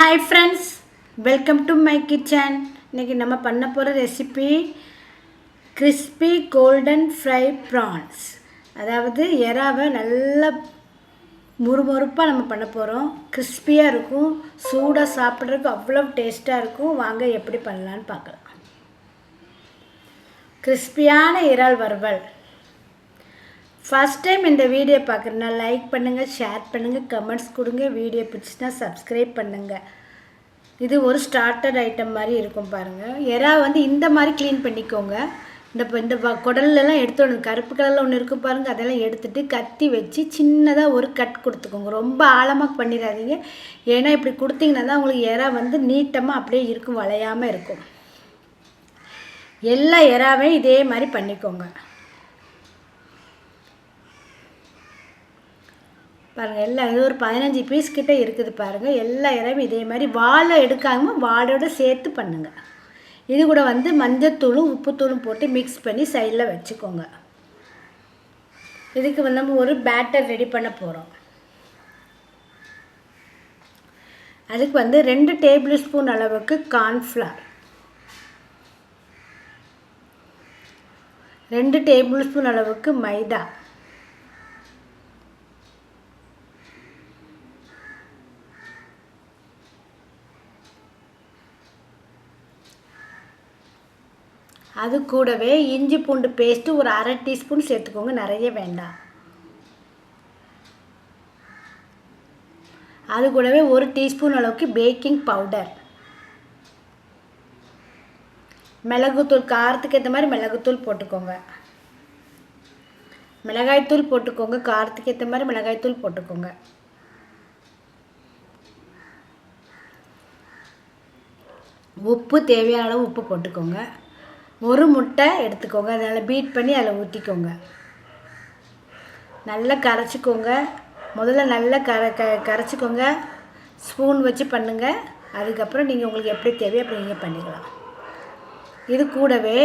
Hi friends, welcome to my kitchen. இன்னைக்கு நம்ம பண்ண போற recipe crispy golden fry prawns. அதாவது எறாவை நல்லா முறுமுறுப்பா நம்ம பண்ண போறோம். கிறிஸ்பியா இருக்கும். சூடா சாப்பிடுறதுக்கு அவ்வளவு டேஸ்டா இருக்கும். வாங்க எப்படி பண்ணலாம்னு பார்க்கலாம். கிறிஸ்பியான இறால் வறுவல். ஃபர்ஸ்ட் டைம் இந்த வீடியோ பார்க்குறேன்னா லைக் பண்ணுங்கள், ஷேர் பண்ணுங்கள், கமெண்ட்ஸ் கொடுங்க. வீடியோ பிடிச்சினா சப்ஸ்கிரைப் பண்ணுங்கள். இது ஒரு ஸ்டார்டர் ஐட்டம் மாதிரி இருக்கும் பாருங்கள். எறா இந்த மாதிரி க்ளீன் பண்ணிக்கோங்க. இந்த குடல்லாம் எடுத்துடணும். கருப்பு கலரில் ஒன்று இருக்கும் பாருங்கள், அதெல்லாம் எடுத்துகிட்டு கத்தி வச்சு சின்னதாக ஒரு கட் கொடுத்துக்கோங்க. ரொம்ப ஆழமாக பண்ணிடாதீங்க. ஏன்னா இப்படி கொடுத்தீங்கன்னா தான் உங்களுக்கு எறா நீட்டமாக அப்படியே இருக்கும், வளையாமல் இருக்கும். எல்லா எறாவையும் இதே மாதிரி பண்ணிக்கோங்க. பாருங்கள், எல்லாம் இது ஒரு 15 பீஸ் கிட்டே இருக்குது பாருங்கள். எல்லா இறவும் இதே மாதிரி வாழை எடுக்காமல் வாழையோடு சேர்த்து பண்ணுங்கள். இது கூட மஞ்சத்தூளும் உப்புத்தூளும் போட்டு மிக்ஸ் பண்ணி சைடில் வச்சுக்கோங்க. இதுக்கு நம்ம ஒரு பேட்டர் ரெடி பண்ண போகிறோம். அதுக்கு 2 டேபிள் ஸ்பூன் அளவுக்கு கார்ன்ஃப்ளவர், 2 டேபிள் ஸ்பூன் அளவுக்கு மைதா, அது கூடவே இஞ்சி பூண்டு பேஸ்ட்டு ஒரு 1/2 டீஸ்பூன் சேர்த்துக்கோங்க, நிறைய வேண்டாம். அது கூடவே 1 டீஸ்பூன் அளவுக்கு பேக்கிங் பவுடர், மிளகுத்தூள், காரத்துக்கு ஏற்ற மாதிரி மிளகுத்தூள் போட்டுக்கோங்க. மிளகாய்த்தூள் போட்டுக்கோங்க, காரத்துக்கு ஏற்ற மாதிரி மிளகாய்த்தூள் போட்டுக்கோங்க. உப்பு தேவையான அளவு உப்பு போட்டுக்கோங்க. ஒரு முட்டை எடுத்துக்கோங்க, அதனால் பீட் பண்ணி அதில் ஊற்றிக்கோங்க. நல்லா கரைச்சிக்கோங்க. முதல்ல நல்லா கரைச்சிக்கோங்க. ஸ்பூன் வச்சு பண்ணுங்கள். அதுக்கப்புறம் நீங்கள் உங்களுக்கு எப்படி தேவையோ அப்படி நீங்கள் பண்ணிக்கலாம். இது கூடவே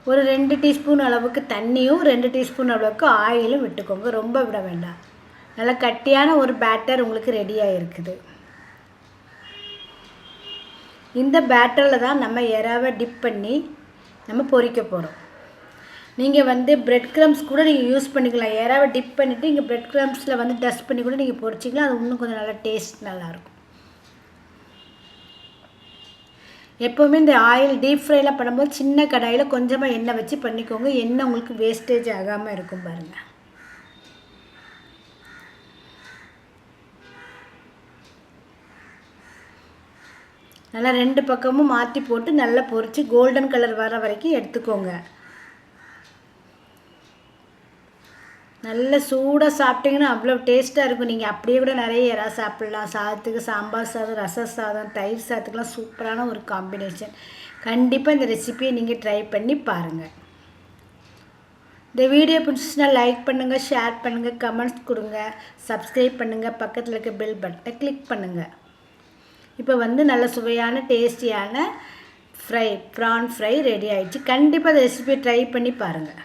ஒரு 2 டீஸ்பூன் அளவுக்கு தண்ணியும் 2 டீஸ்பூன் அளவுக்கு ஆயிலும் விட்டுக்கோங்க. ரொம்ப விட வேண்டாம். நல்லா கட்டியான ஒரு பேட்டர் உங்களுக்கு ரெடியாக இருக்குது. இந்த பேட்டரில் தான் நம்ம எறாவை டிப் பண்ணி நம்ம பொரிக்க போகிறோம். நீங்கள் பிரெட் க்ரம்ஸ் கூட நீங்கள் யூஸ் பண்ணிக்கலாம். எறாவை டிப் பண்ணிவிட்டு இங்கே பிரெட் க்ரம்ஸில் டஸ்ட் பண்ணி கூட நீங்கள் பொரிச்சிக்கலாம். அது இன்னும் கொஞ்சம் நல்லா டேஸ்ட் நல்லாயிருக்கும். எப்போவுமே இந்த ஆயில் டீப் ஃப்ரைலாம் பண்ணும்போது சின்ன கடாயில் கொஞ்சமாக எண்ணெய் வச்சு பண்ணிக்கோங்க. எண்ணெய் உங்களுக்கு வேஸ்டேஜ் ஆகாமல் இருக்கும் பாருங்கள். நல்லா 2 பக்கமும் மாற்றி போட்டு நல்லா பொரித்து கோல்டன் கலர் வர வரைக்கும் எடுத்துக்கோங்க. நல்ல சூடாக சாப்பிட்டிங்கன்னா அவ்வளோ டேஸ்ட்டாக இருக்கும். நீங்கள் அப்படியே கூட நிறைய எறா சாப்பிட்லாம். சாதத்துக்கு சாம்பார் சாதம், ரச சாதம், தயிர் சாதத்துக்குலாம் சூப்பரான ஒரு காம்பினேஷன். கண்டிப்பாக இந்த ரெசிபியை நீங்கள் ட்ரை பண்ணி பாருங்கள். இந்த வீடியோ பிடிச்சிச்சுன்னா லைக் பண்ணுங்கள், ஷேர் பண்ணுங்கள், கமெண்ட்ஸ் கொடுங்க, சப்ஸ்கிரைப் பண்ணுங்கள், பக்கத்தில் இருக்க பெல் பட்டனை கிளிக் பண்ணுங்கள். இப்போ நல்ல சுவையான டேஸ்டியான ப்ரான் ஃப்ரை ரெடி ஆகிடுச்சு. கண்டிப்பாக இந்த ரெசிபியை ட்ரை பண்ணி பாருங்கள்.